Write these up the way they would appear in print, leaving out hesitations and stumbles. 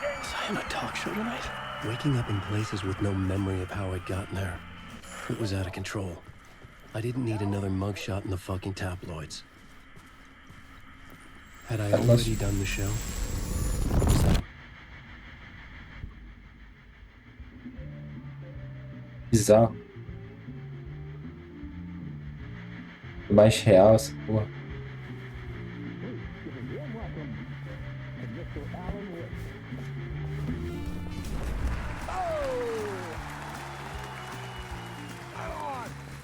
Was I on a talk show tonight? Waking up in places with no memory of how I'd gotten there. It was out of control. I didn't need another mugshot in the fucking tabloids. Had I already done the show? Or was that... Bizarro. Mais real essa porra.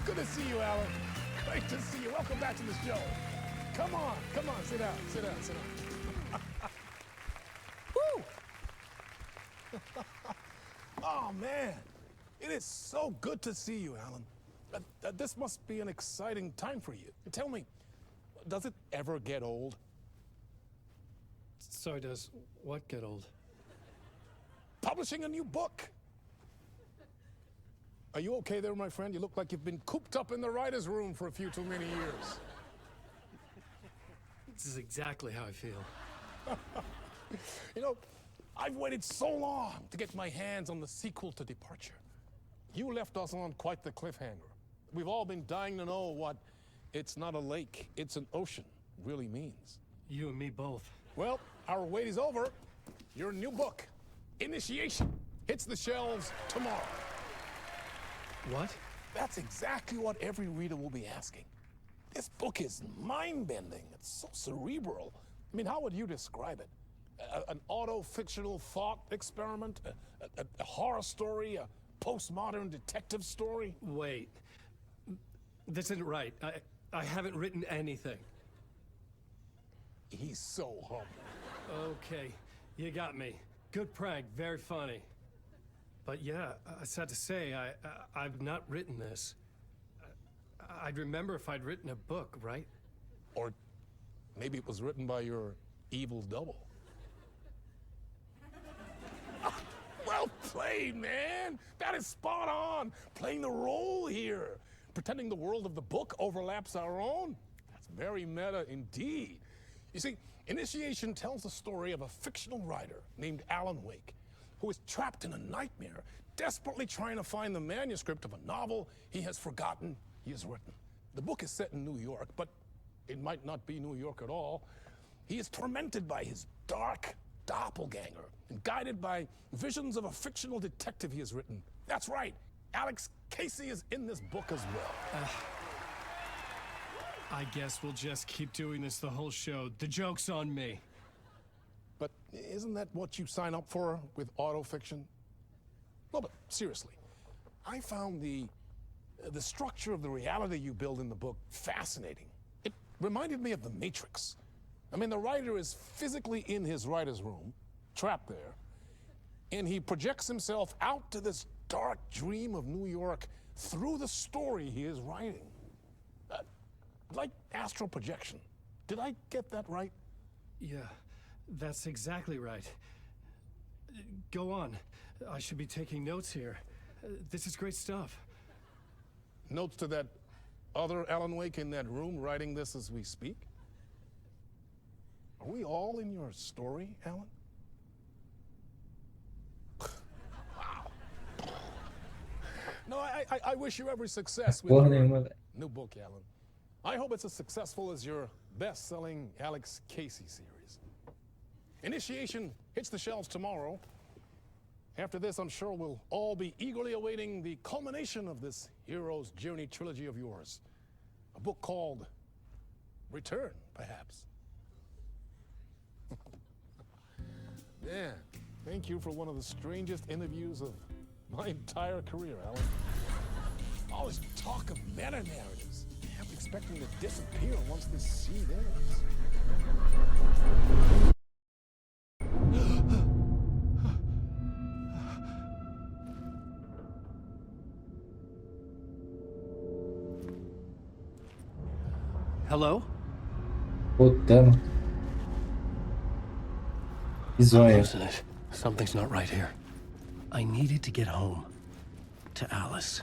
Good to see you, Alan. Great to see you. Welcome back to the show. Come on, sit down. Woo! Oh, man. It is so good to see you, Alan. This must be an exciting time for you. Tell me, does it ever get old? Sorry, does what get old? Publishing a new book. Are you okay there, my friend? You look like you've been cooped up in the writer's room for a few too many years. This is exactly how I feel. You know, I've waited so long to get my hands on the sequel to Departure. You left us on quite the cliffhanger. We've all been dying to know what "it's not a lake, it's an ocean" really means. You and me both. Well, our wait is over. Your new book, Initiation, hits the shelves tomorrow. What? That's exactly what every reader will be asking. This book is mind-bending. It's so cerebral. I mean, how would you describe it? An auto-fictional thought experiment? A horror story? A postmodern detective story? Wait. This isn't right. I haven't written anything. He's so humble. Okay, you got me. Good prank, very funny. But yeah, sad to say, I've not written this. I'd remember if I'd written a book, right? Or maybe it was written by your evil double. Well played, man. That is spot on. Playing the role here. Pretending the world of the book overlaps our own. That's very meta indeed. You see, Initiation tells the story of a fictional writer named Alan Wake, who is trapped in a nightmare, desperately trying to find the manuscript of a novel he has forgotten he has written. The book is set in New York, but it might not be New York at all. He is tormented by his dark doppelganger and guided by visions of a fictional detective he has written. That's right, Alex Casey is in this book as well. I guess we'll just keep doing this the whole show. The joke's on me. But isn't that what you sign up for with autofiction? No, but seriously, I found the structure of the reality you build in the book fascinating. It reminded me of The Matrix. I mean, the writer is physically in his writer's room, trapped there, and he projects himself out to this dark dream of New York through the story he is writing. Like astral projection. Did I get that right? Yeah, that's exactly right. Go on. I should be taking notes here. This is great stuff. Notes to that other Alan Wake in that room writing this as we speak? Are we all in your story, Alan? Wow. No, I wish you every success with Porra your nenhuma, velho. new book, Alan. I hope it's as successful as your best-selling Alex Casey series. Initiation hits the shelves tomorrow. After this, I'm sure we'll all be eagerly awaiting the culmination of this hero's journey trilogy of yours. A book called Return, perhaps. Man, thank you for one of the strangest interviews of my entire career, Alan. All this talk of meta-narratives. I'm expecting to disappear once this scene ends. Hello? Puta, mano. Bizonho. Losing it. Something's not right here. I needed to get home. To Alice.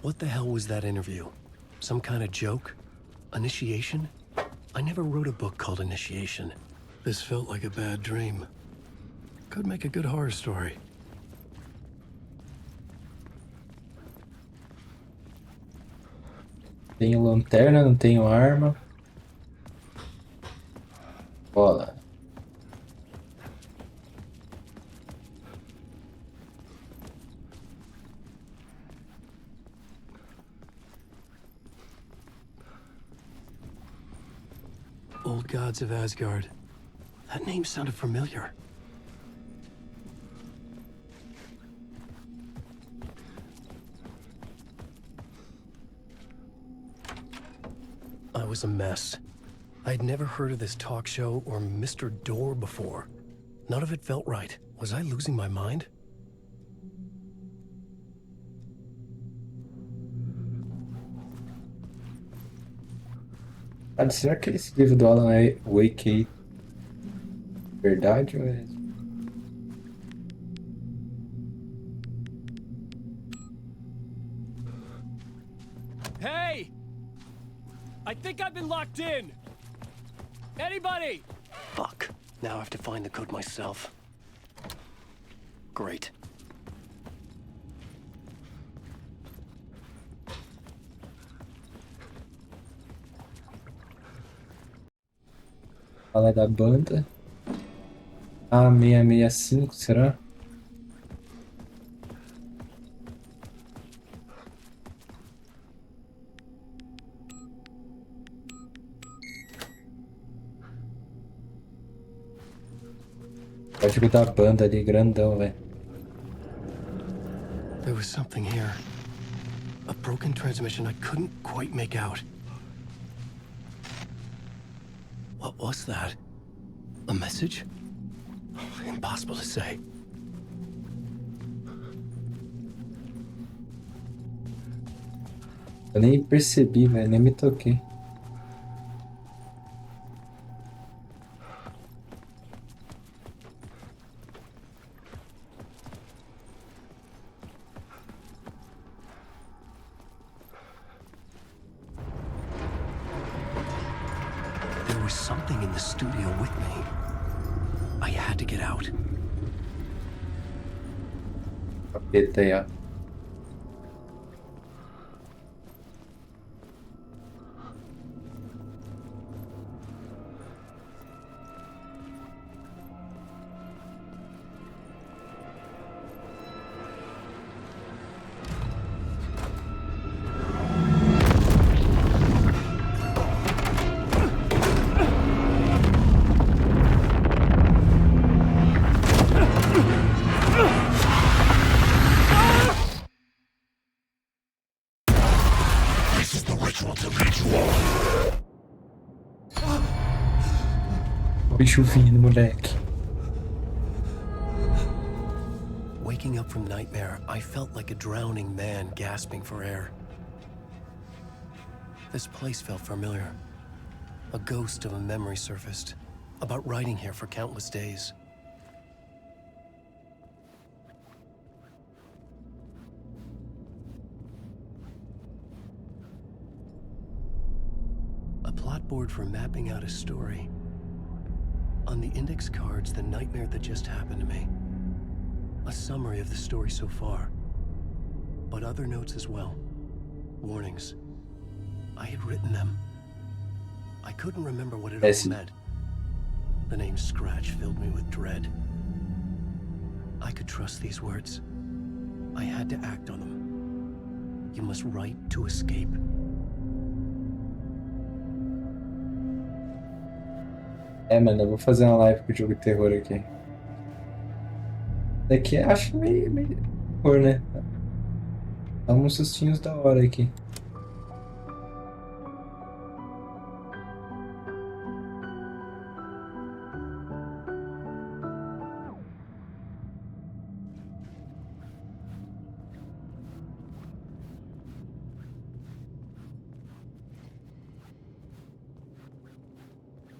What the hell was that interview? Some kind of joke? Initiation? I never wrote a book called Initiation. This felt like a bad dream. Could make a good horror story. Tenho lanterna, não tenho arma. Bola. Old Gods of Asgard. That name sounded familiar. I was a mess. I'd never heard of this talk show or Mr. Door before. None of it felt right. Was I losing my mind? Ah, será que esse livro do Alan Wake é verdade ou é... Hey! I think I've been locked in! Anybody? Fuck. Now I have to find the code myself. Great. Fala da banda. A665, será? Código da banda ali, grandão, velho. There was something here. A broken transmission I couldn't quite make out. What was that? A message? Impossible to say. Eu nem percebi, velho, nem me toquei. There was something in the studio with me. I had to get out. Capeta aí, ó. O bicho vindo, moleque. Waking up from nightmare, I felt like a drowning man gasping for air. This place felt familiar. A ghost of a memory surfaced, about riding here for countless days. A plot board for mapping out a story. On the index cards, the nightmare that just happened to me. A summary of the story so far. But other notes as well. Warnings. I had written them. I couldn't remember what it all meant. The name Scratch filled me with dread. I could trust these words. I had to act on them. You must write to escape. É, mano, eu vou fazer uma live com o jogo de terror aqui. Daqui acho meio terror, né? Dá uns sustinhos da hora aqui.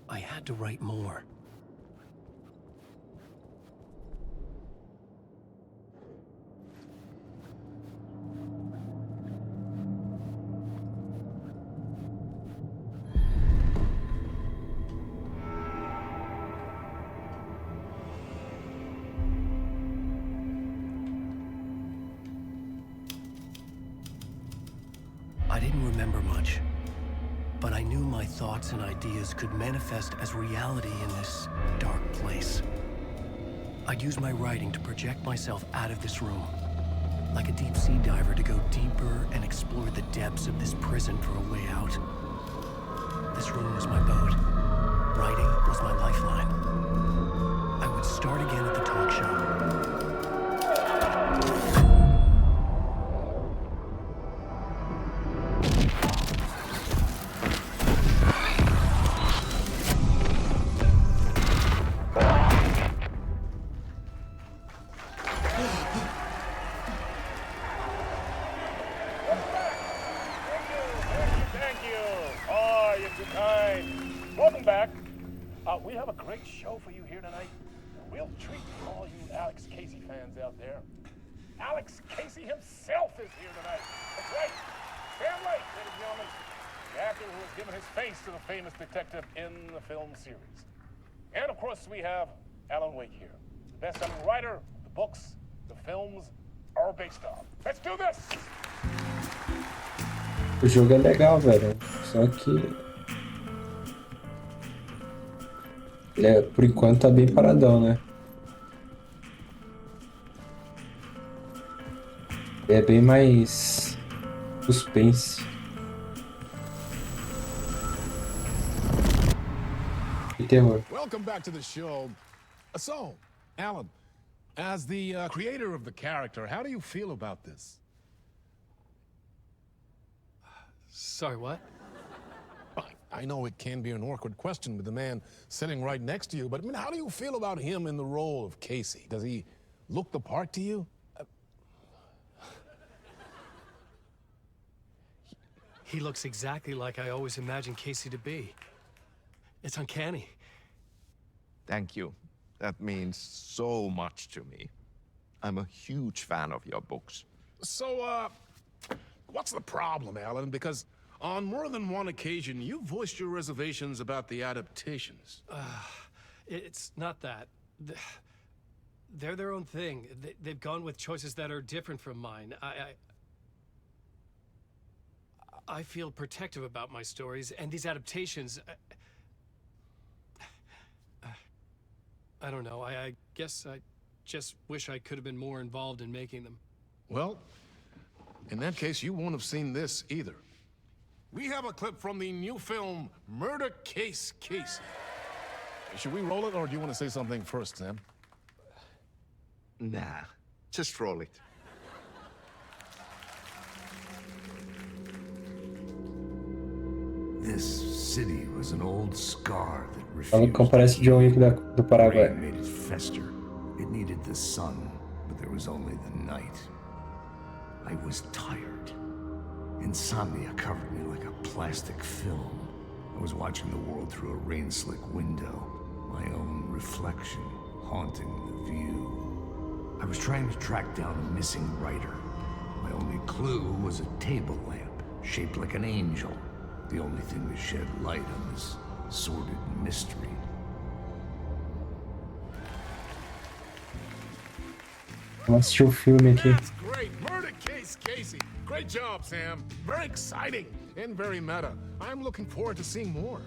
I had to write more. didn't remember much, but I knew my thoughts and ideas could manifest as reality in this dark place. I'd use my writing to project myself out of this room, like a deep sea diver to go deeper and explore the depths of this prison for a way out. This room was my boat. Writing was my lifeline. I would start again at the talk show. Welcome back. We have a great show for you here tonight. A real treat for all you Alex Casey fans out there. Alex Casey himself is here tonight. That's right. Sam Lake, ladies and gentlemen, the actor who has given his face to the famous detective in the film series. And of course, we have Alan Wake here, the best-selling writer, the books, the films are based on. Let's do this! O jogo é legal, velho. Só que ele é, por enquanto tá bem paradão, né? Ele é bem mais suspense. E terror. Welcome back to the show. So, Alan, as the creator of the character, how do you feel about this? Sorry, what? I know it can be an awkward question with the man sitting right next to you, but I mean, how do you feel about him in the role of Casey? Does he look the part to you? He looks exactly like I always imagined Casey to be. It's uncanny. Thank you. That means so much to me. I'm a huge fan of your books. So, what's the problem, Alan? Because on more than one occasion, you voiced your reservations about the adaptations. It's not that. They're their own thing. They've gone with choices that are different from mine. I feel protective about my stories, and these adaptations... I don't know. I guess I just wish I could have been more involved in making them. Well, in that case, you won't have seen this either. We have a clip from the new film, Murder Case Casey. Should we roll it, or do you want to say something first, Sam? Nah, just roll it. This city was an old scar that Fala refused que parece o Jhon Wiki do Paraguai. rain made it fester. It needed the sun, but there was only the night. I was tired. Insomnia covered me like a plastic film. I was watching the world through a rain-slick window, my own reflection haunting the view. I was trying to track down a missing writer. My only clue was a table lamp shaped like an angel, the only thing that shed light on this sordid mystery. Vamos assistir o filme aqui. That's great. Murder Case Casey. Great job, Sam. Very exciting and very meta. I'm looking forward to seeing more.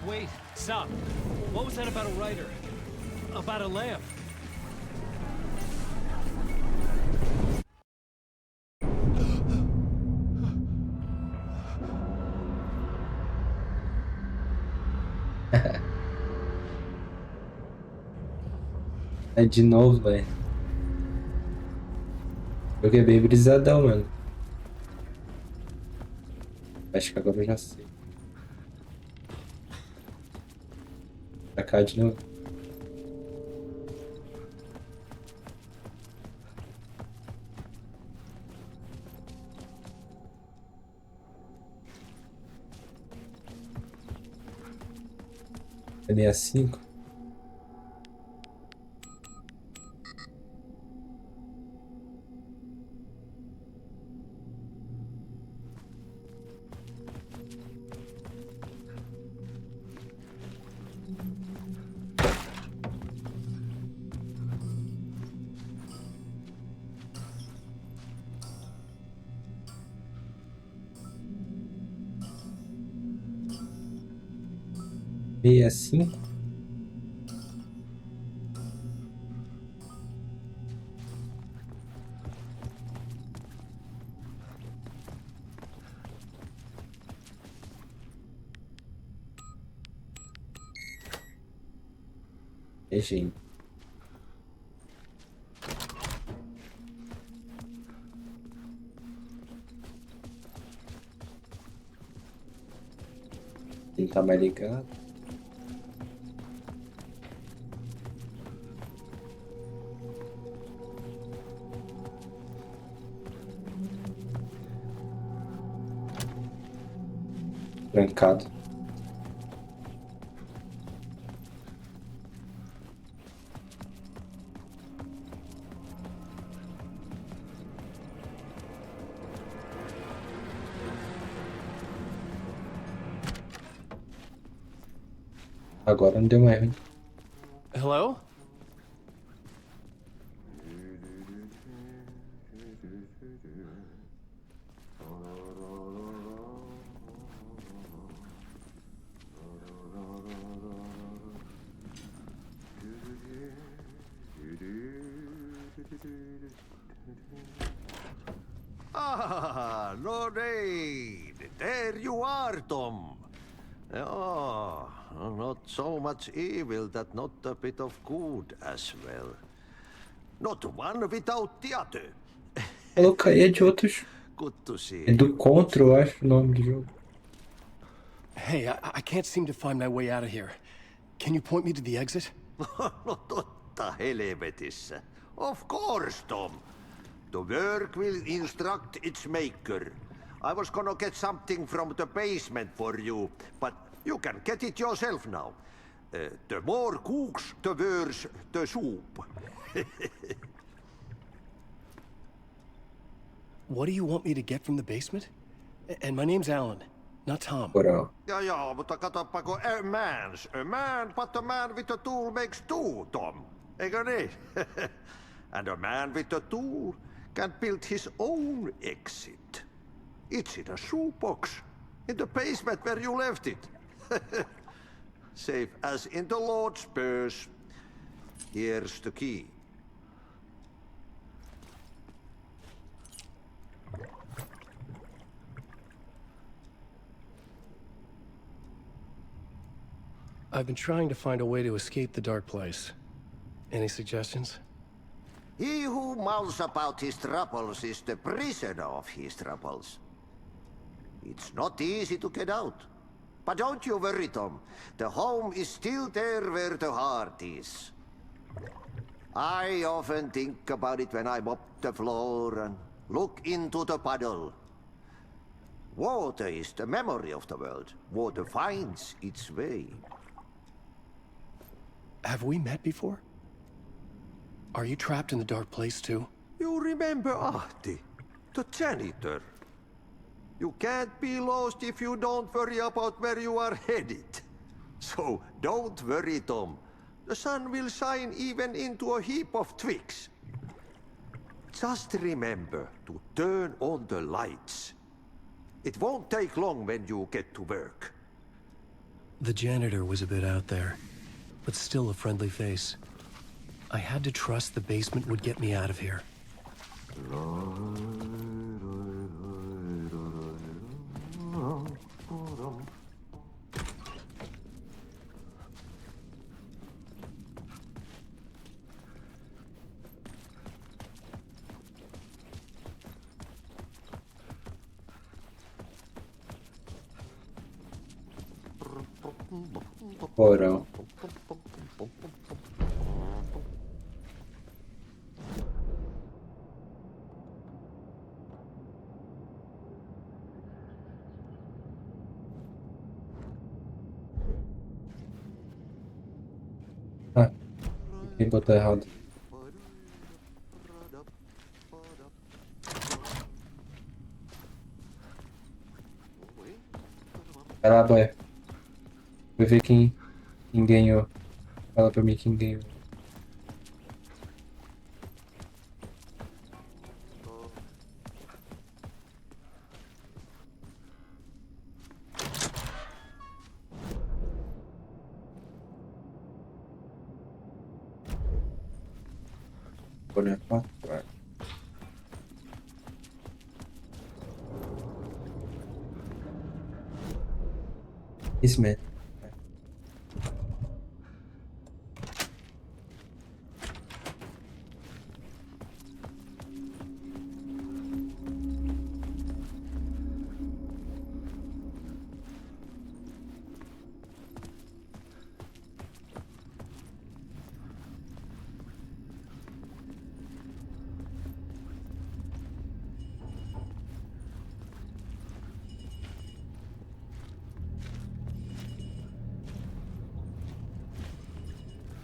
Wait, stop. What was that about a writer? About a lamp? É de novo, velho. Joguei bem brisadão, mano. Acho que agora eu já sei. Pra cá de novo. É 65? meio assim. É gente. Ele tá mais ligado. Trancado. Agora não deu mais ruim. Hello? Ah, Lorraine! There you are, Tom. Oh, not so much evil that not a bit of good as well. Not one without the other. Colocar aí é de outros. Good to see É do you. Contra, eu acho o nome do jogo. Hey, I can't seem to find my way out of here. Can you point me to the exit? No totta helvetissä. Of course, Tom. The work will instruct its maker. I was gonna get something from the basement for you, but you can get it yourself now. The more cooks, the worse the soup. What do you want me to get from the basement? And my name's Alan, not Tom. Moral. Ja, mutta katoppa kun a man, but a man with a tool makes two, Tom. Eikö niin? And a man with a tool can build his own exit. It's in a shoebox, in the basement where you left it. Safe as in the Lord's purse. Here's the key. I've been trying to find a way to escape the dark place. Any suggestions? He who mouths about his troubles is the prisoner of his troubles. It's not easy to get out. But don't you worry, Tom. The home is still there where the heart is. I often think about it when I mop the floor and look into the puddle. Water is the memory of the world. Water finds its way. Have we met before? Are you trapped in the dark place too? You remember Ahti, the janitor. You can't be lost if you don't worry about where you are headed. So don't worry, Tom. The sun will shine even into a heap of twigs. Just remember to turn on the lights. It won't take long when you get to work. The janitor was a bit out there, but still a friendly face. I had to trust the basement would get me out of here. Moral. Ah, quem botou errado. Vai lá, boy. Vou ver quem ganhou. Fala pra mim quem ganhou. olhar pra trás. Isso mesmo.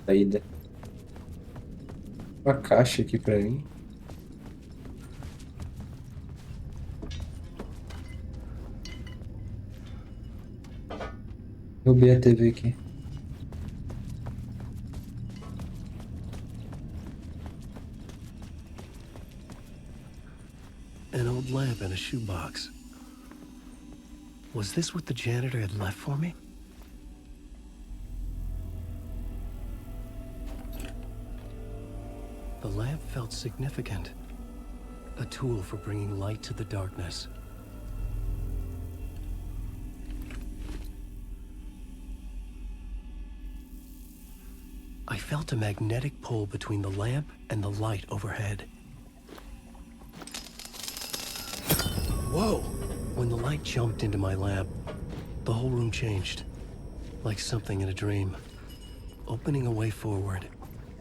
Saída. Uma caixa aqui pra mim. Derrubei a TV aqui. An old lamp in a shoebox. Was this what the janitor had left for me? The lamp felt significant. A tool for bringing light to the darkness. I felt a magnetic pull between the lamp and the light overhead. Whoa! When the light jumped into my lamp, the whole room changed. Like something in a dream. Opening a way forward.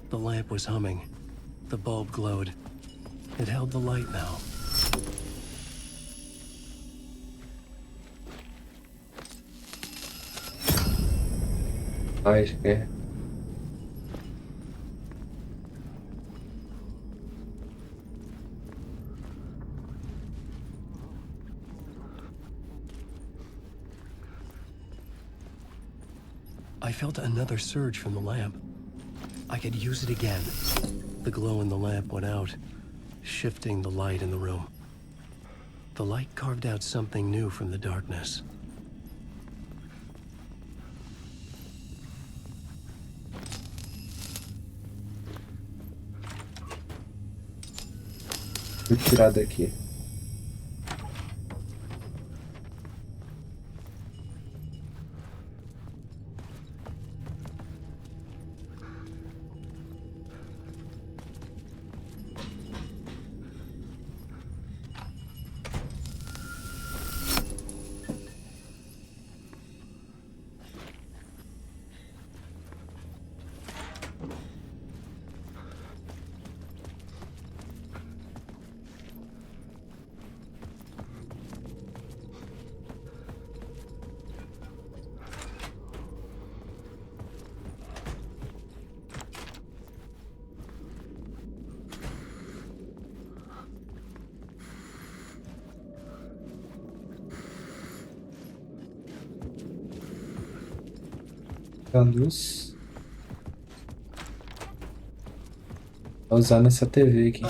The lamp was humming. The bulb glowed. It held the light now. Acho que é. I felt another surge from the lamp. I could use it again. The glow in the lamp went out, shifting the light in the room. The light carved out something new from the darkness. Vou tirar daqui. A luz. Vou usar nessa TV aqui.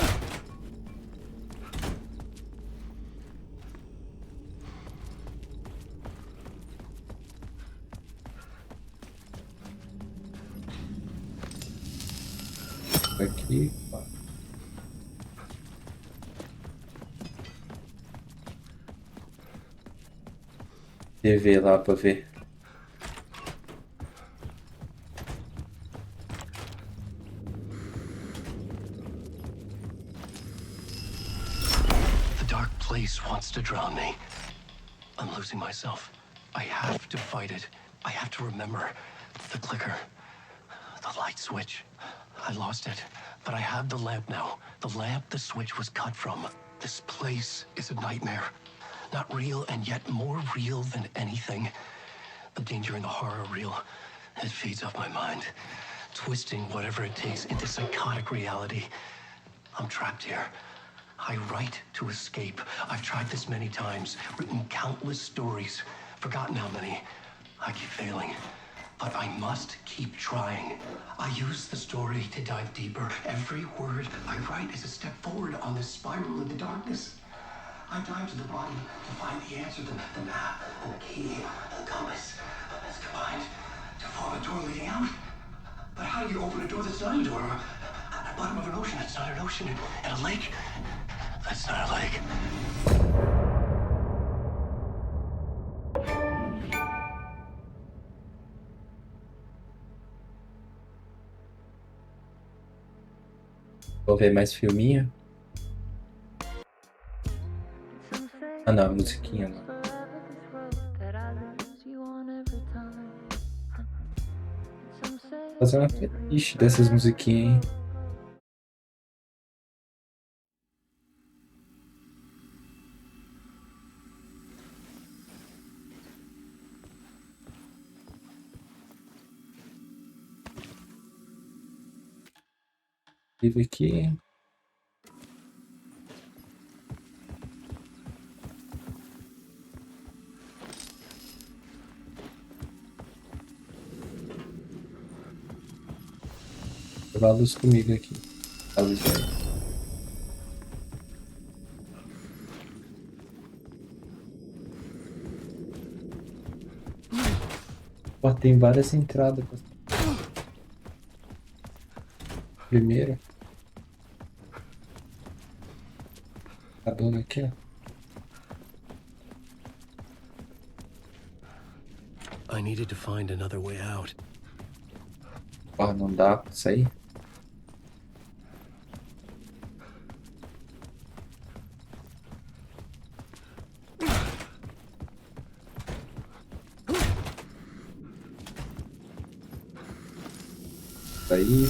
Aqui. Ó. TV lá pra ver. Place wants to drown me. I'm losing myself. I have to fight it. I have to remember. The clicker. The light switch. I lost it. But I have the lamp now. The lamp the switch was cut from. This place is a nightmare. Not real, and yet more real than anything. The danger and the horror are real. It feeds off my mind. Twisting whatever it takes into psychotic reality. I'm trapped here. I write to escape. I've tried this many times, written countless stories, forgotten how many. I keep failing, but I must keep trying. I use the story to dive deeper. Every word I write is a step forward on this spiral into darkness. I dive to the bottom to find the answer, the map, and the key, and the compass. It's combined to form a door leading out. But how do you open a door that's not a door? bottom of an ocean. That's not an ocean. And a lake. That's not a lake. Vou ver mais filminho. Ah não, a musiquinha não. Fazer uma playlist dessas musiquinhas, hein? Livro aqui. Levar a luz comigo aqui. A luz aí. Pô, tem várias entradas. Primeiro. A dona aqui, ó. I needed to find another way out. Porra, não dá pra sair. Aí.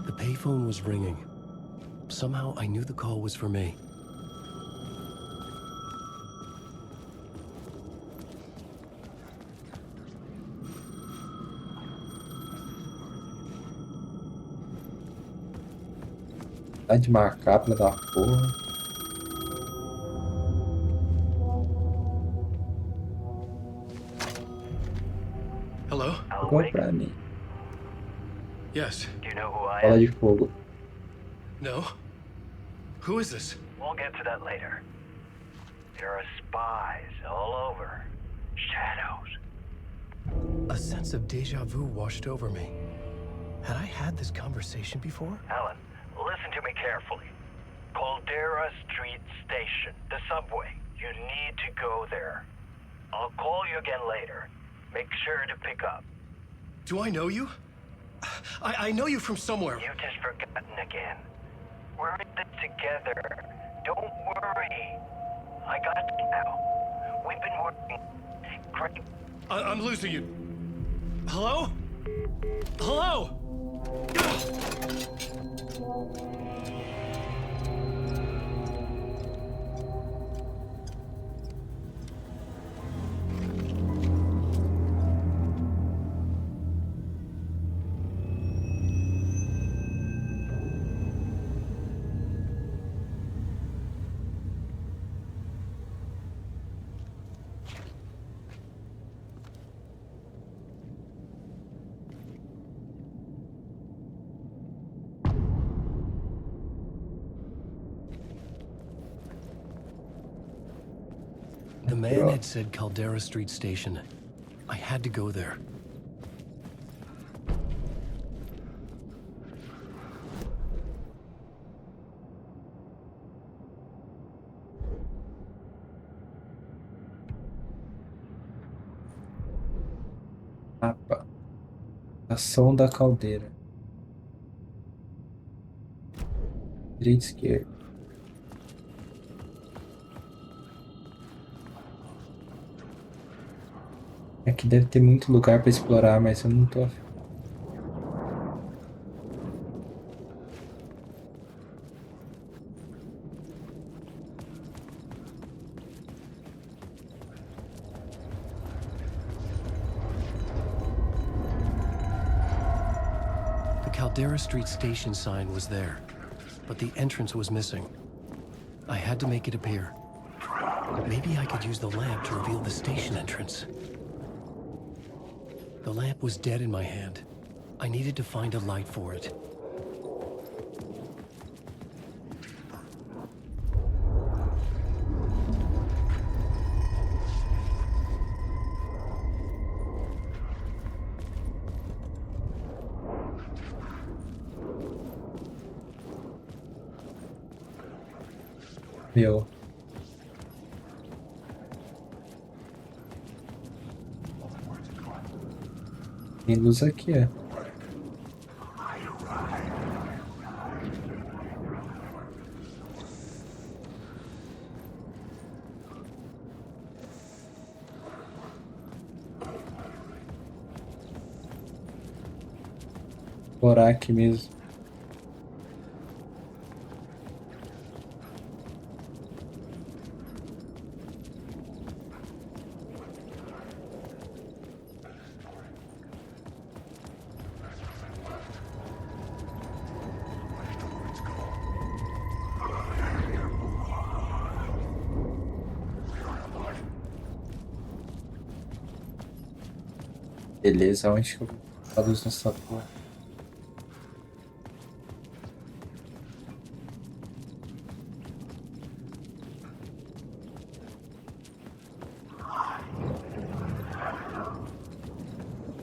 The payphone was ringing. Somehow I knew the call was for me. Tá de macabra da porra. Hello? Igual pra mim. Yes. Do you know who I Bola am? de fogo. No? Who is this? We'll get to that later. There are spies all over. Shadows. A sense of deja vu washed over me. Had I had this conversation before? Alan, listen to me carefully. Caldera Street Station, the subway. You need to go there. I'll call you again later. Make sure to pick up. Do I know you? I know you from somewhere. You've just forgotten again. We're in this together. Don't worry. I got you now. We've been working. Great. I'm losing you. Hello? Hello? The man had said Caldera Street Station. I had to go there. Mapa. Ação da caldeira. Direita e esquerda. Aqui deve ter muito lugar pra explorar, mas eu não tô afim. The Caldera Street Station sign was there, but the entrance was missing. I had to make it appear. Maybe I could use the lamp to reveal the station entrance. The lamp was dead in my hand. I needed to find a light for it. Meu. Tem luz aqui, ó. Orar aqui mesmo. Beleza, onde que eu vou botar a luz nessa porra?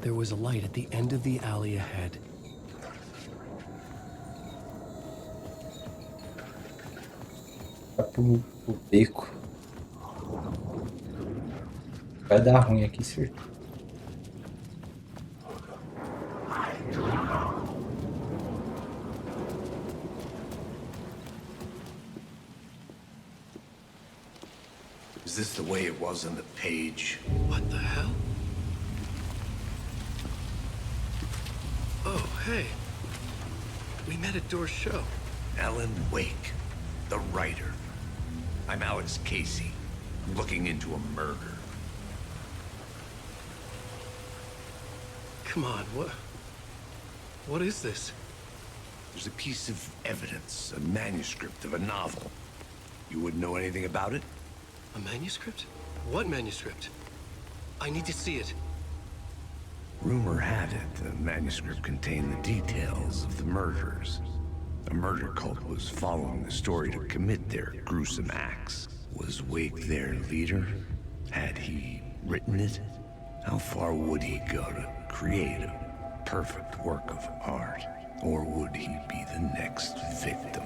There was a light at the end of the alley ahead. Vai pro beco. Vai dar ruim aqui, certeza. Is this the way it was on the page? What the hell? Oh, hey. We met at Door's show. Alan Wake, the writer. I'm Alex Casey. I'm looking into a murder. Come on, what is this? There's a piece of evidence, a manuscript of a novel. You wouldn't know anything about it? A manuscript? What manuscript? I need to see it. Rumor had it the manuscript contained the details of the murders. A murder cult was following the story to commit their gruesome acts. Was Wake their leader? Had he written it? How far would he go to create a perfect work of art? Or would he be the next victim?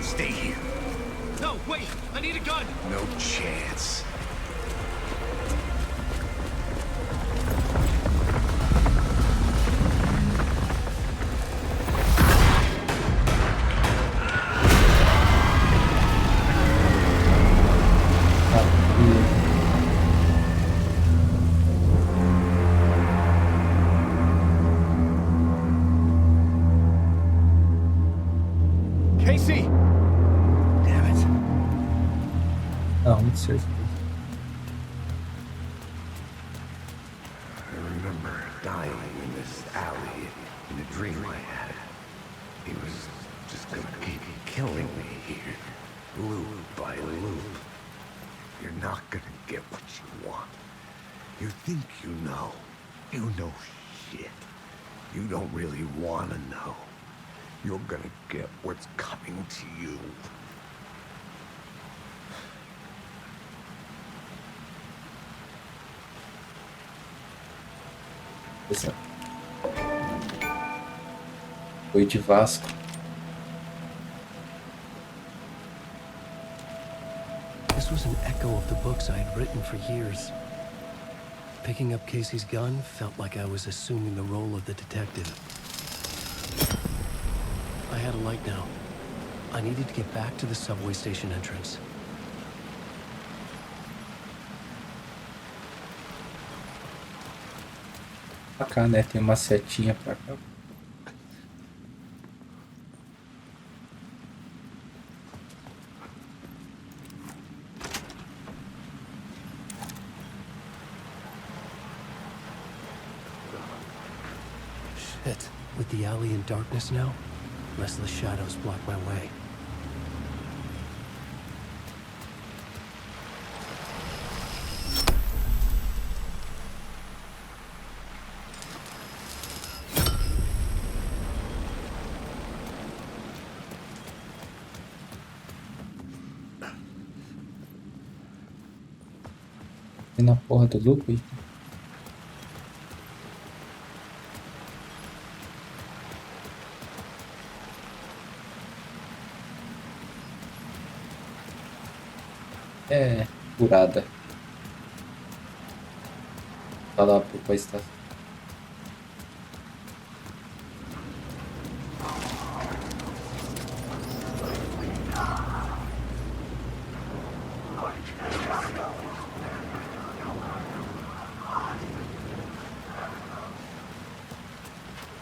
Stay here. No, wait! I need a gun! No chance. Casey! Damn it. Não, muito certeza. I remember dying in this alley in a dream I had. He was just gonna keep killing me here, loop by loop. You're not gonna get what you want. You think you know. You know shit. You don't really wanna know. You're gonna get what's coming to you. Beleza. Foi de Vasco. This was an echo of the books I had written for years. Picking up Casey's gun felt like I was assuming the role of the detective. I had a light now. I needed to get back to the subway station entrance. Pra cá, né? Tem uma setinha pra cá. Shit. With the alley in darkness now, restless shadows block my way. E na porra do loop. É, furada. Tá lá pra estação.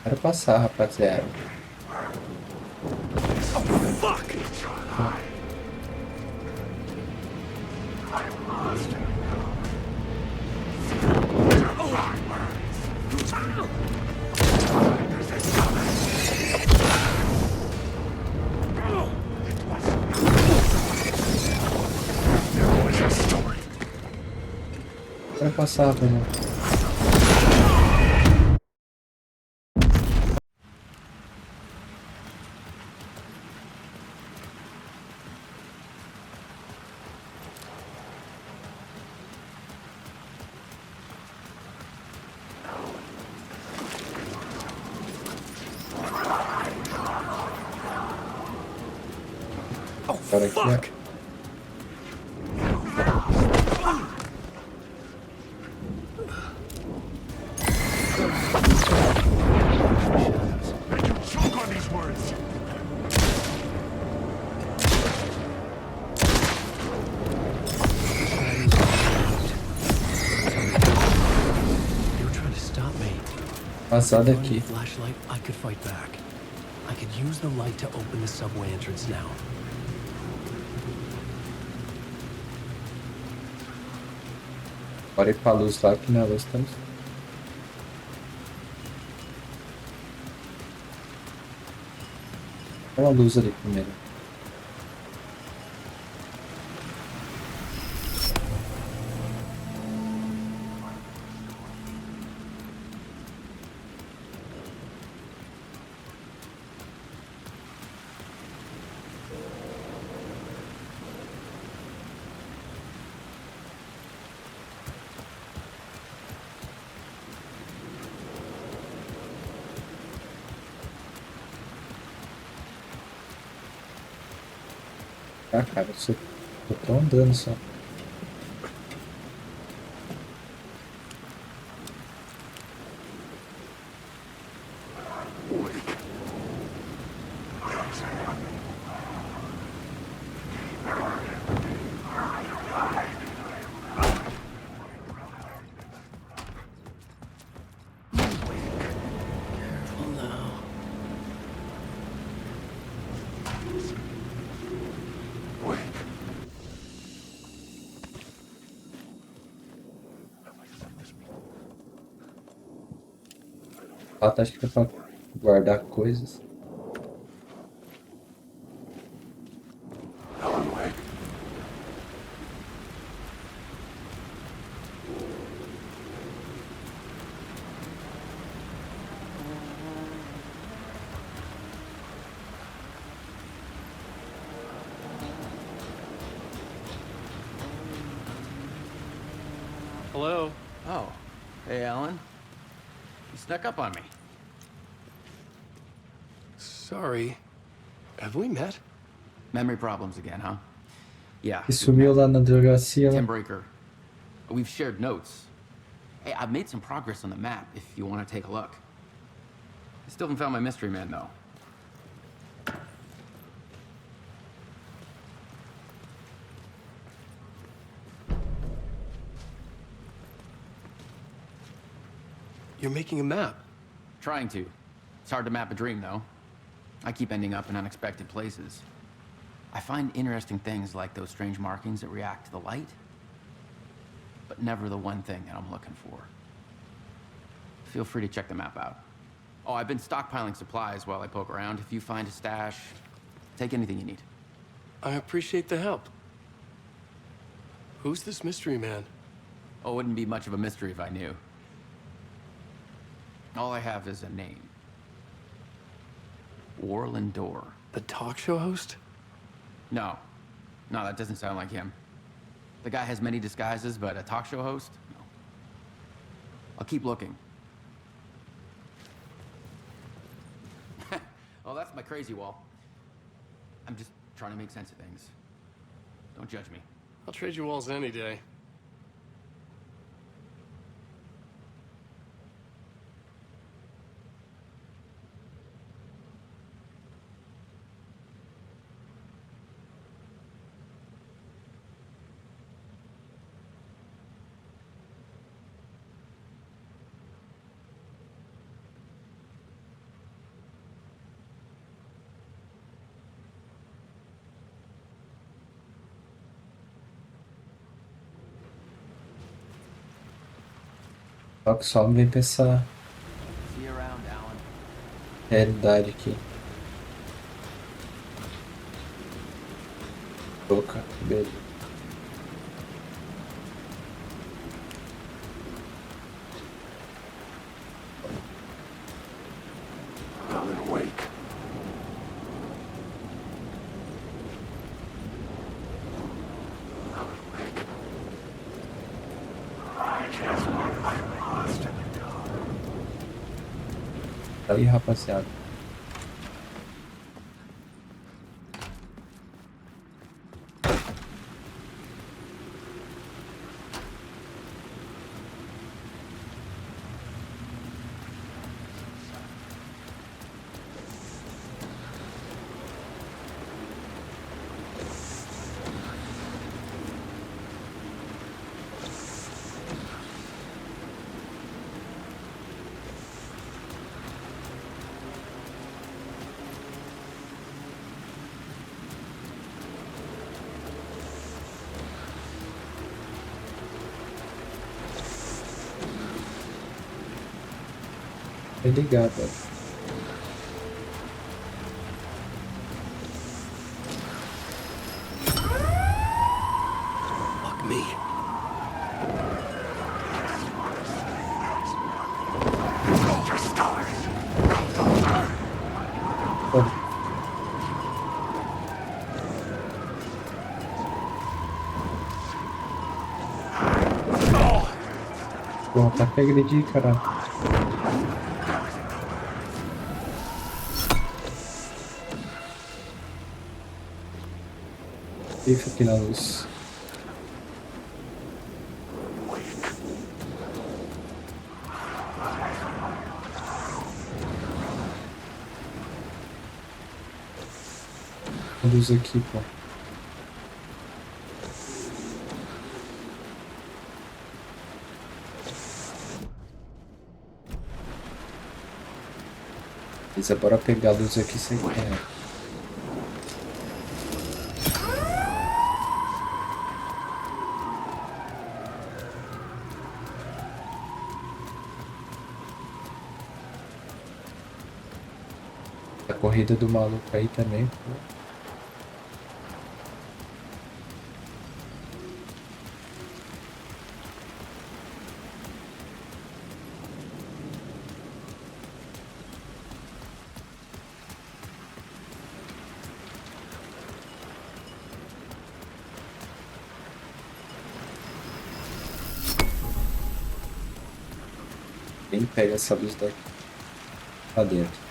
Quero passar, rapaziada. Quero passar, mano. Agora aqui, ó. Choke on these words. They were trying to stop me. Passar Find a daqui. flashlight, I could fight back. I could use the light to open the subway entrance now. Bora ir pra luz lá, que na luz estamos. Tem uma luz ali primeiro. Ah, cara, eu tô andando só. Careful now. Ah, tá, acho que é pra guardar coisas. Hello? Oh. Hey, Alan. You snuck up on me. Sorry. Have we met? Memory problems again, huh? Yeah. E sumiu lá na delegacia, Tim né? Breaker. We've shared notes. Hey, I've made some progress on the map if you want to take a look. I still haven't found my mystery man, though. You're making a map. Trying to. It's hard to map a dream, though. I keep ending up in unexpected places. I find interesting things like those strange markings that react to the light, but never the one thing that I'm looking for. Feel free to check the map out. Oh, I've been stockpiling supplies while I poke around. If you find a stash, take anything you need. I appreciate the help. Who's this mystery man? Oh, it wouldn't be much of a mystery if I knew. All I have is a name. Warland Door. The talk show host? No. No, that doesn't sound like him. The guy has many disguises, but a talk show host? No. I'll keep looking. Oh, that's my crazy wall. I'm just trying to make sense of things. Don't judge me. I'll trade you walls any day. Só que só vem pra essa See you around, Alan. realidade aqui. Louca, beleza. Alan Wake. Alan Wake. I just want my lost in the dark. Aí, rapaziada. Tá ligado, ó. Fuck me. Porra, tá pra agredir, caralho. Fica aqui na luz. A luz aqui, pô. Beleza, bora pegar a luz aqui sem querer. A corrida do maluco aí também, pô. Quem pega essa luz daqui lá dentro?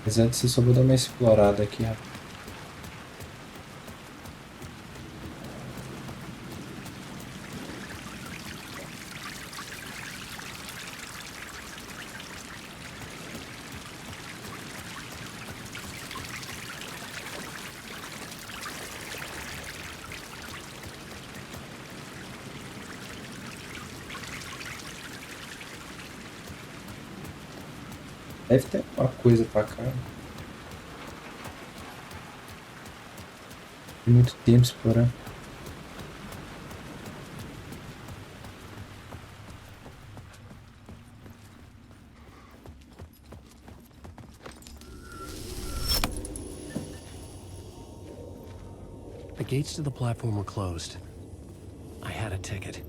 Mas antes eu só vou dar uma explorada aqui, rapaz. Deve ter uma coisa pra cá. Tem muito tempo explorando. The gates to the platform were closed. I had a ticket.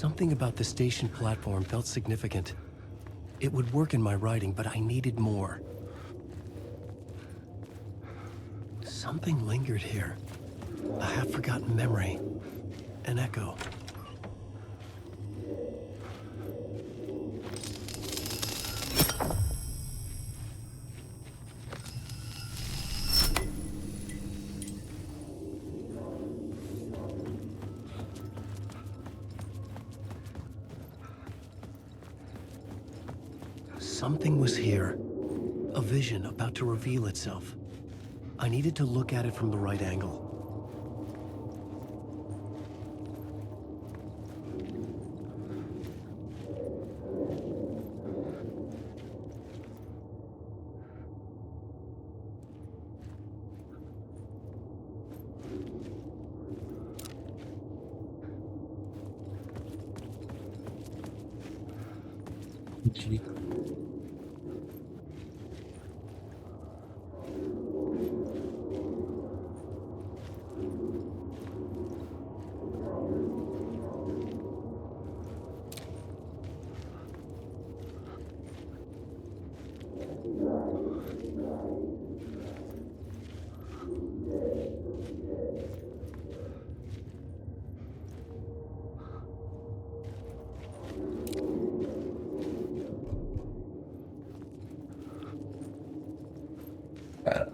Something about the station platform felt significant. It would work in my writing, but I needed more. Something lingered here. A half-forgotten memory. An echo. Something was here. A vision about to reveal itself. I needed to look at it from the right angle. De- Cara,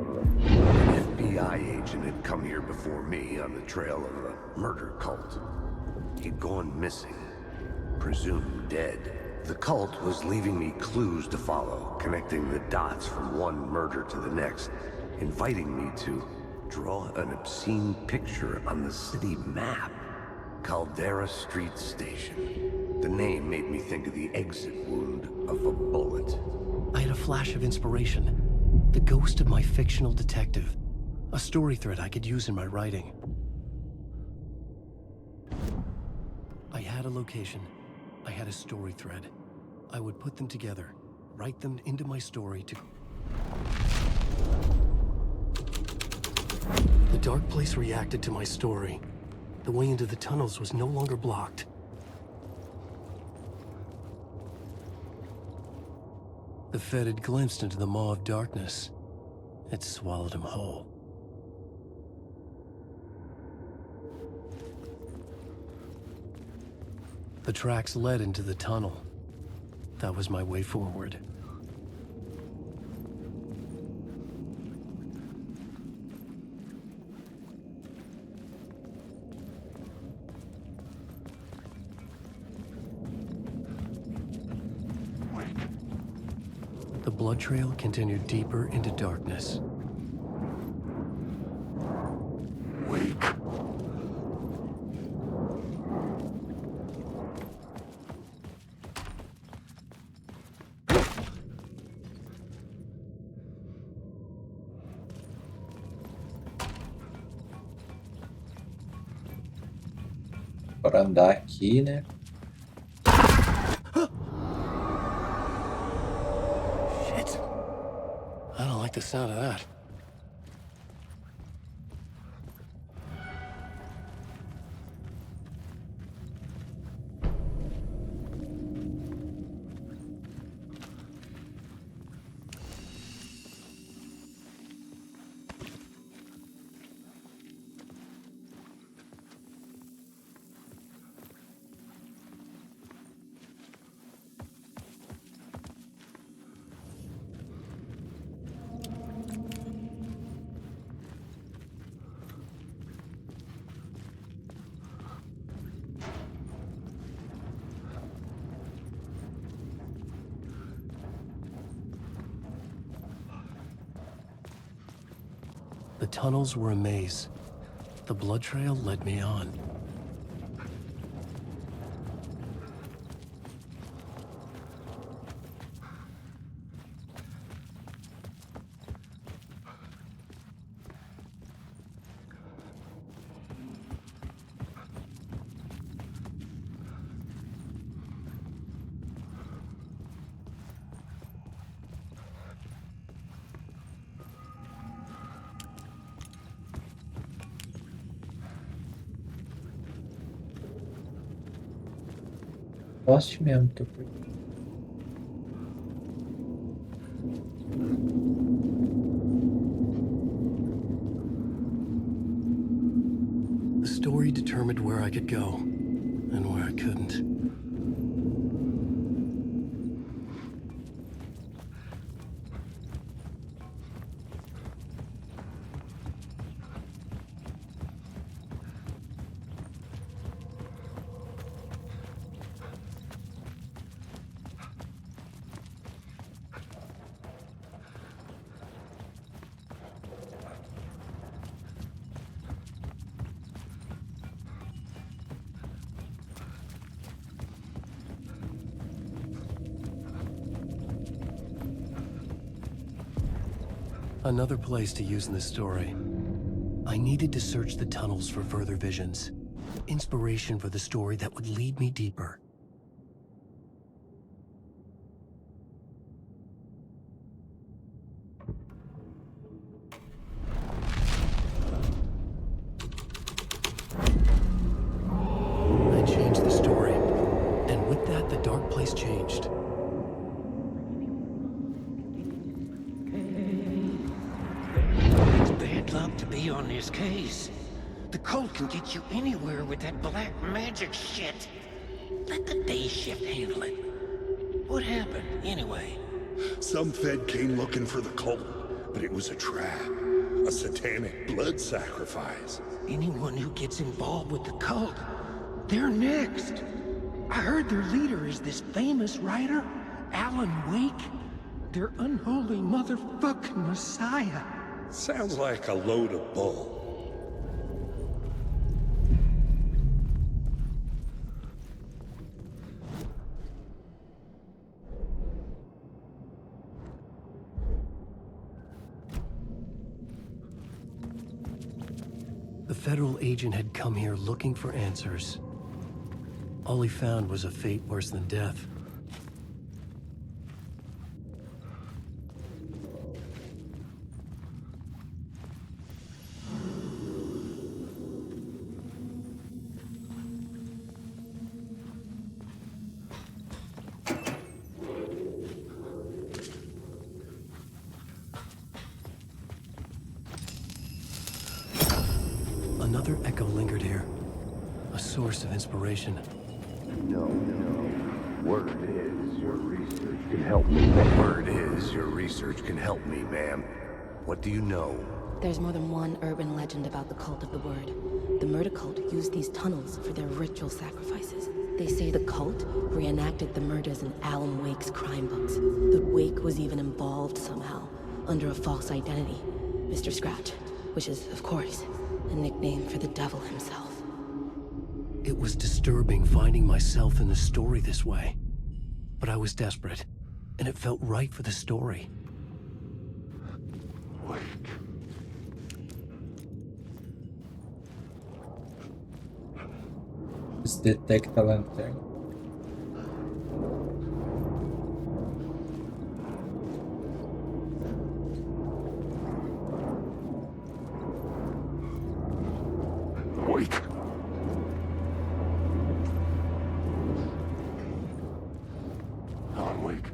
An FBI agent had come here before me on the trail of a murder cult. He'd gone missing, presumed dead. The cult was leaving me clues to follow, connecting the dots from one murder to the next, inviting me to draw an obscene picture on the city map. Caldera Street Station. The name made me think of the exit wound of a bullet. I had a flash of inspiration. The ghost of my fictional detective. A story thread I could use in my writing. I had a location. I had a story thread. I would put them together, write them into my story to... The dark place reacted to my story. The way into the tunnels was no longer blocked. The Fed had glimpsed into the maw of darkness. It swallowed him whole. The tracks led into the tunnel. That was my way forward. The blood trail continued deeper into darkness. Wake. para andar aqui, né? Shit. I don't like the sound of that. The tunnels were a maze. The blood trail led me on. Lost mesmo, que eu perdi. The story determined where I could go and where I couldn't. Another place to use in this story. I needed to search the tunnels for further visions. Inspiration for the story that would lead me deeper. I changed the story, and with that, the dark place changed. It's bad luck to be on this case. The cult can get you anywhere with that black magic shit. Let the day shift handle it. What happened, anyway? Some Fed came looking for the cult, but it was a trap. A satanic blood sacrifice. Anyone who gets involved with the cult, they're next. I heard their leader is this famous writer, Alan Wake. Their unholy motherfucking messiah. Sounds like a load of bull. The federal agent had come here looking for answers. All he found was a fate worse than death. Another echo lingered here. A source of inspiration. No. Word is your research can help me. Word is your research can help me, ma'am. What do you know? There's more than one urban legend about the Cult of the Word. The murder cult used these tunnels for their ritual sacrifices. They say the cult reenacted the murders in Alan Wake's crime books. That Wake was even involved somehow, under a false identity. Mr. Scratch, which is, of course, a nickname for the devil himself. It was disturbing finding myself in the story this way. But I was desperate, and it felt right for the story. Wake. Detecta a lanterna. Wake. Alan Wake.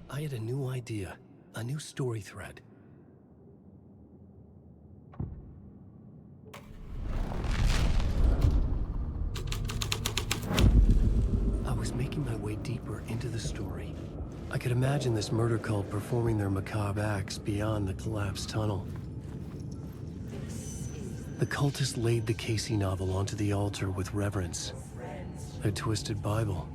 I had a new idea, a new story thread. I was making my way deeper into the story. I could imagine this murder cult performing their macabre acts beyond the collapsed tunnel. The cultists laid the Casey novel onto the altar with reverence. Their twisted Bible.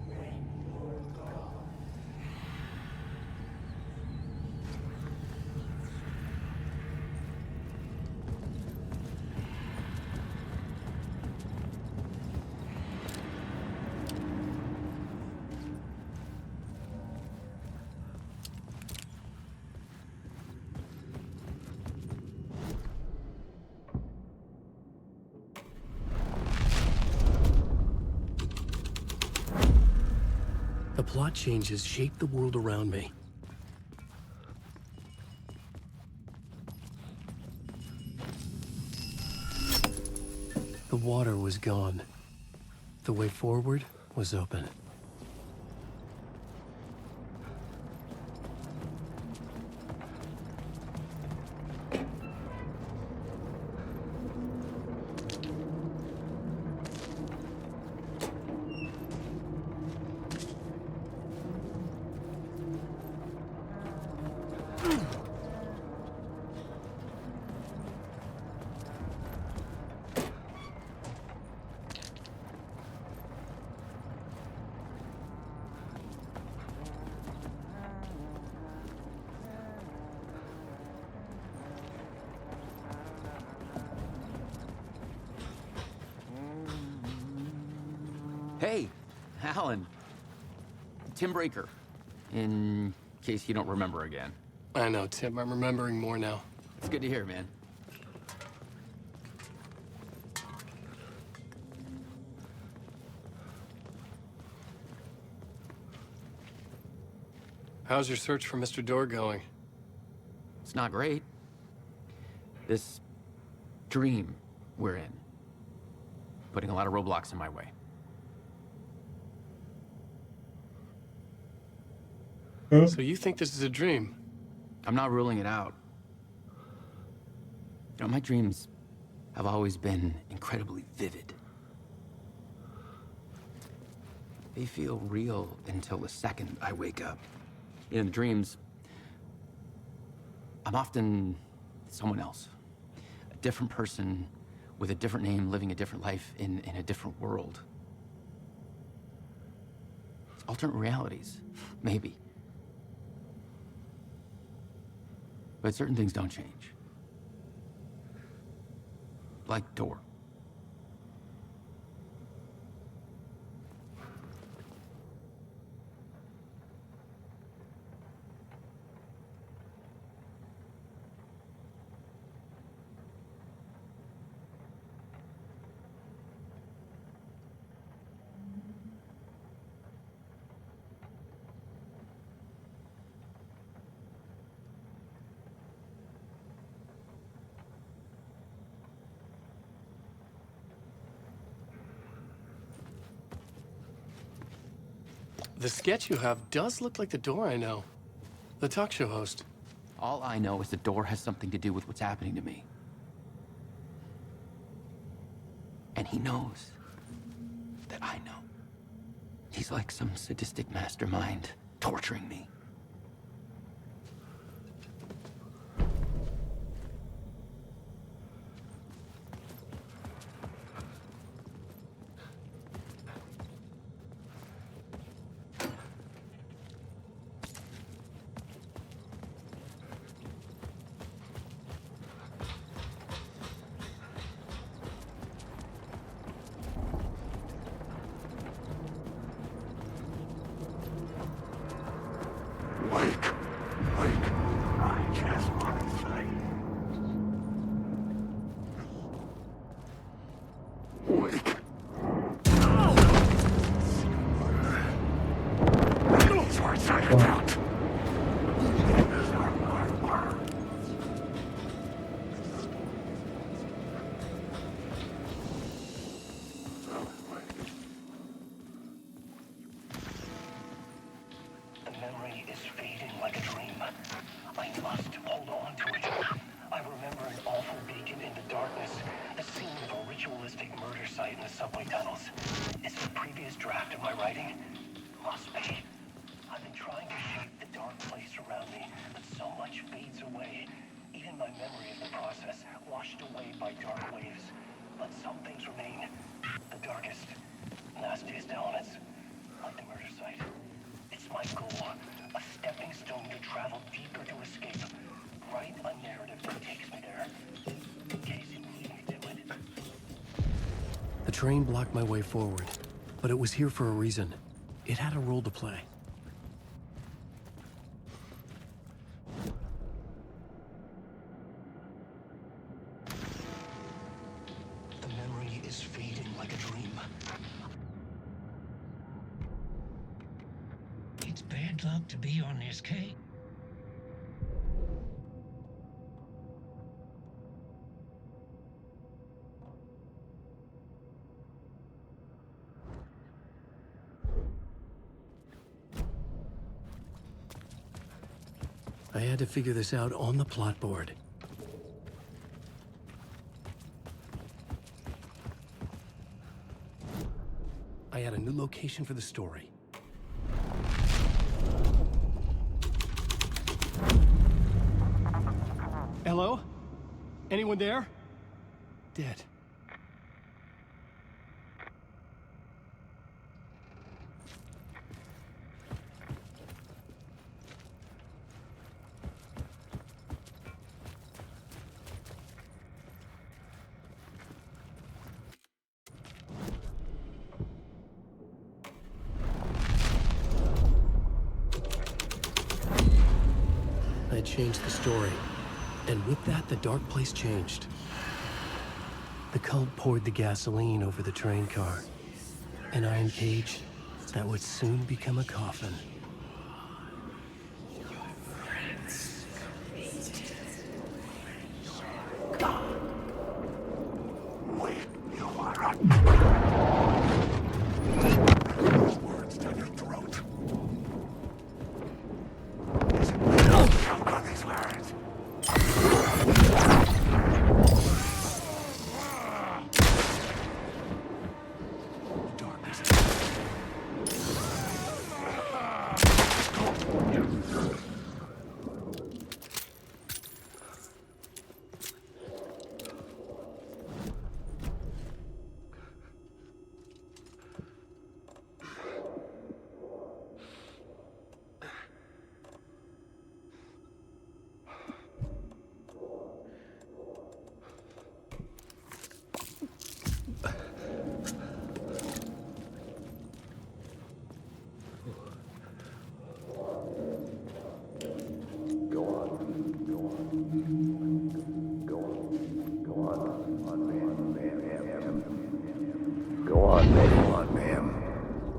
plot changes shaped the world around me. The water was gone. The way forward was open. Hey, Alan. Tim Breaker, in case you don't remember again. I know, Tim. I'm remembering more now. It's good to hear, man. How's your search for Mr. Door going? It's not great. This dream we're in, putting a lot of roadblocks in my way. So you think this is a dream? I'm not ruling it out. You know, my dreams have always been incredibly vivid. They feel real until the second I wake up. In the dreams, I'm often someone else. A different person with a different name, living a different life in a different world. Alternate realities, maybe. But certain things don't change. Like Door. The sketch you have does look like the Door I know. The talk show host. All I know is the Door has something to do with what's happening to me. And he knows that I know. He's like some sadistic mastermind torturing me. The train blocked my way forward, but it was here for a reason. It had a role to play. The memory is fading like a dream. It's bad luck to be on this case. I had to figure this out on the plot board. I had a new location for the story. Hello? Anyone there? Dead. I changed the story. And with that, the dark place changed. The cult poured the gasoline over the train car. An iron cage that would soon become a coffin. Words down your throat. These words.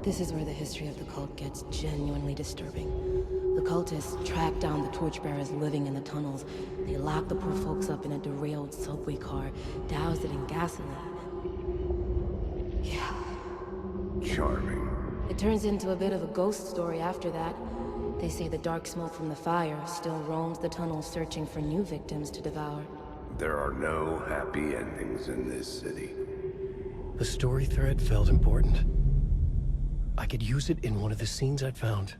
This is where the history of the cult gets genuinely disturbing. The cultists track down the torchbearers living in the tunnels. They lock the poor folks up in a derailed subway car, douse it in gasoline. Yeah. Charming. It turns into a bit of a ghost story after that. They say the dark smoke from the fire still roams the tunnels searching for new victims to devour. There are no happy endings in this city. The story thread felt important. I could use it in one of the scenes I'd found.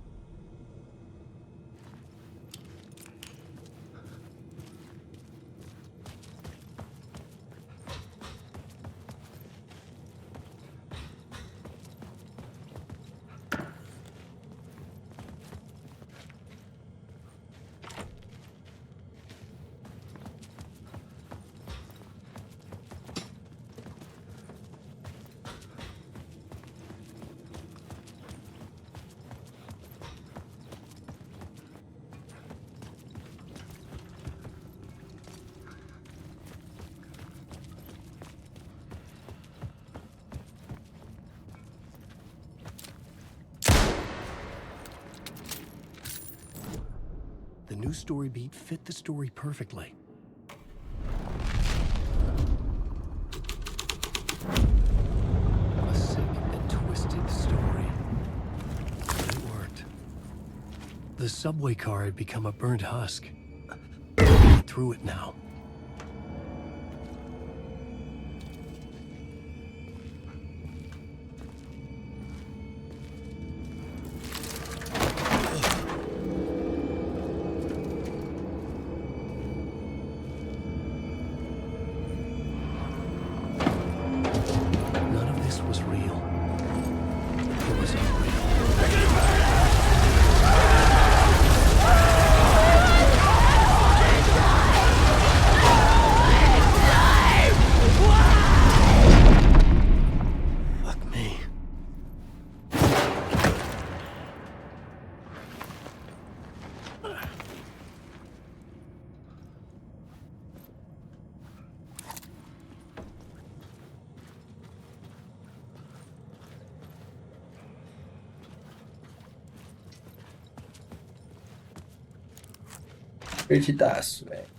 The new story beat fit the story perfectly. A sick and twisted story. But it worked. The subway car had become a burnt husk. Through it now. Was real. It was unreal. Perdidaço, velho.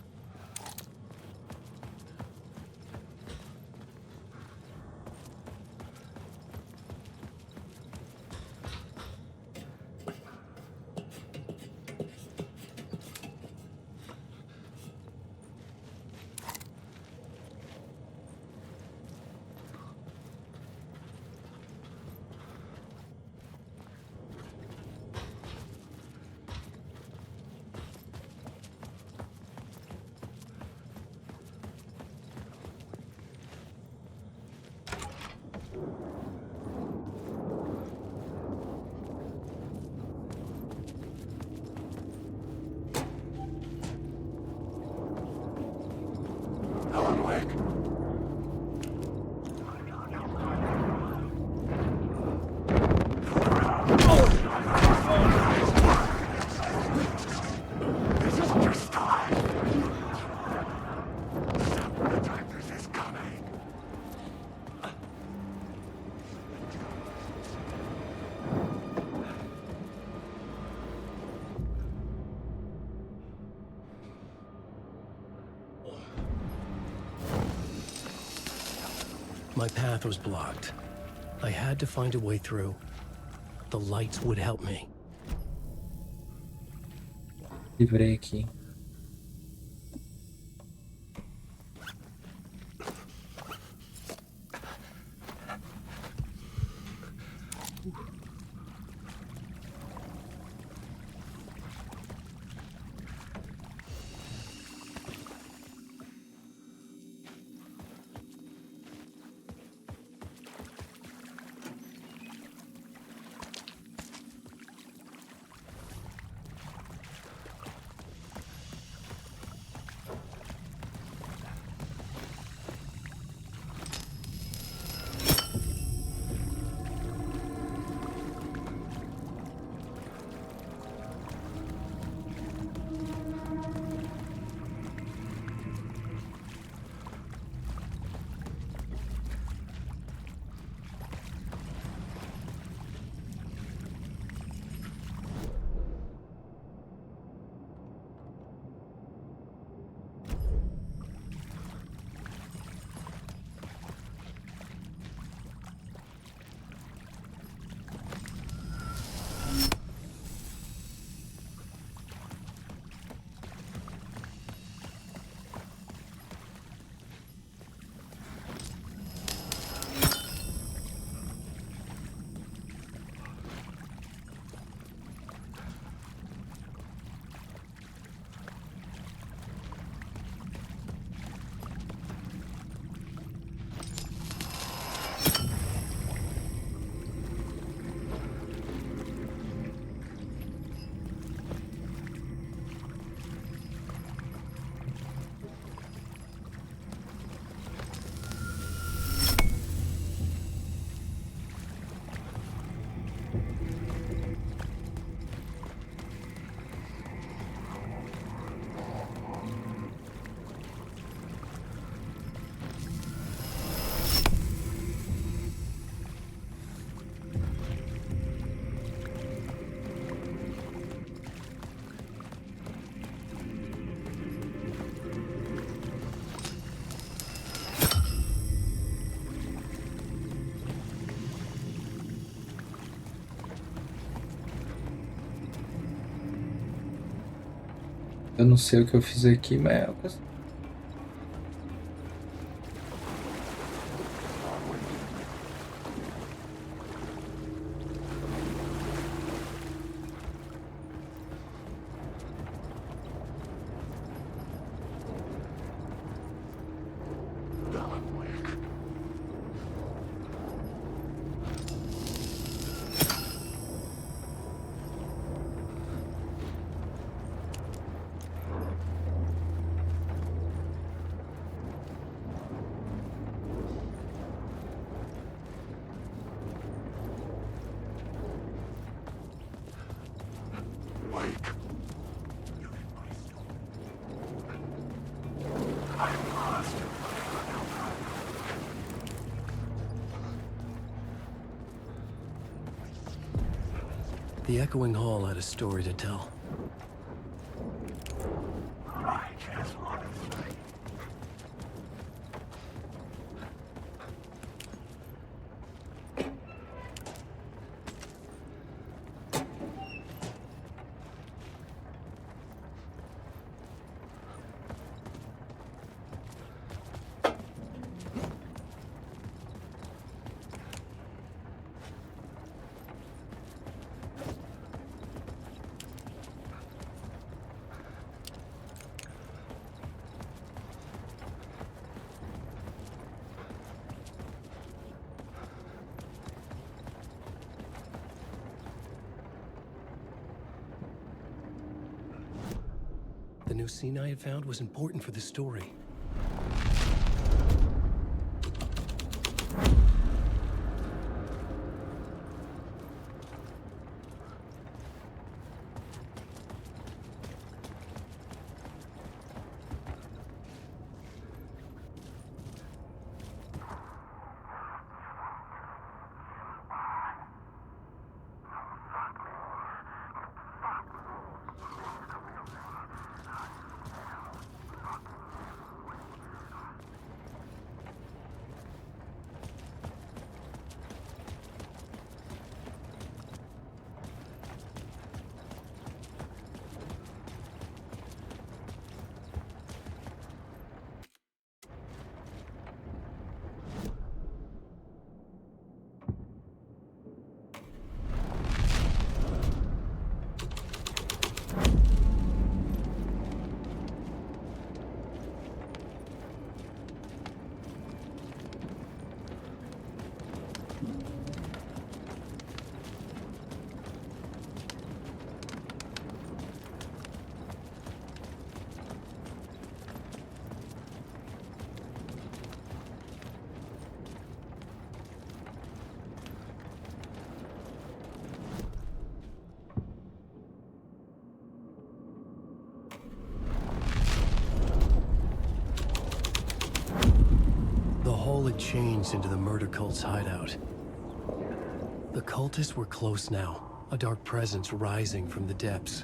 Alan Wake. My path was blocked. I had to find a way through. The lights would help me. Livrei aqui. Eu não sei o que eu fiz aqui, mas é The echoing hall had a story to tell. new scene I had found was important for the story. Had changed into the murder cult's hideout. The cultists were close now, a dark presence rising from the depths.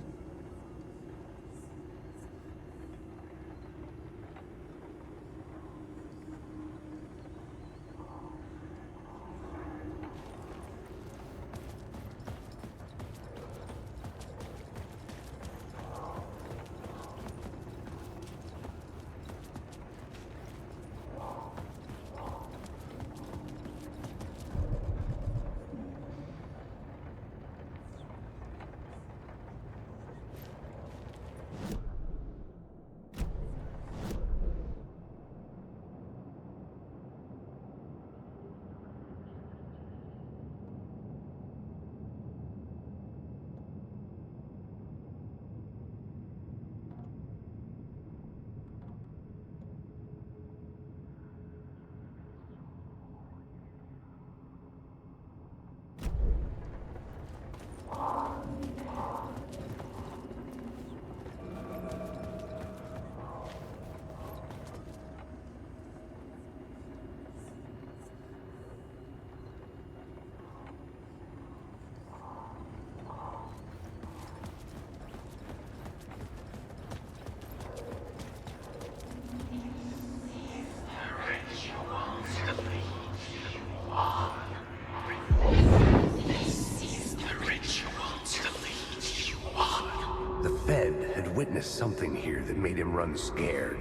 Witnessed something here that made him run scared.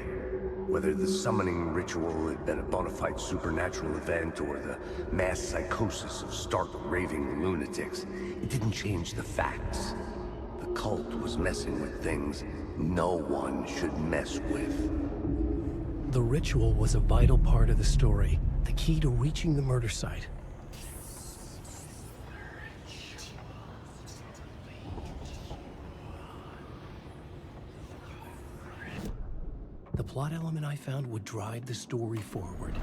Whether the summoning ritual had been a bona fide supernatural event or the mass psychosis of stark raving lunatics, it didn't change the facts. The cult was messing with things no one should mess with. The ritual was a vital part of the story, the key to reaching the murder site. The plot element I found would drive the story forward.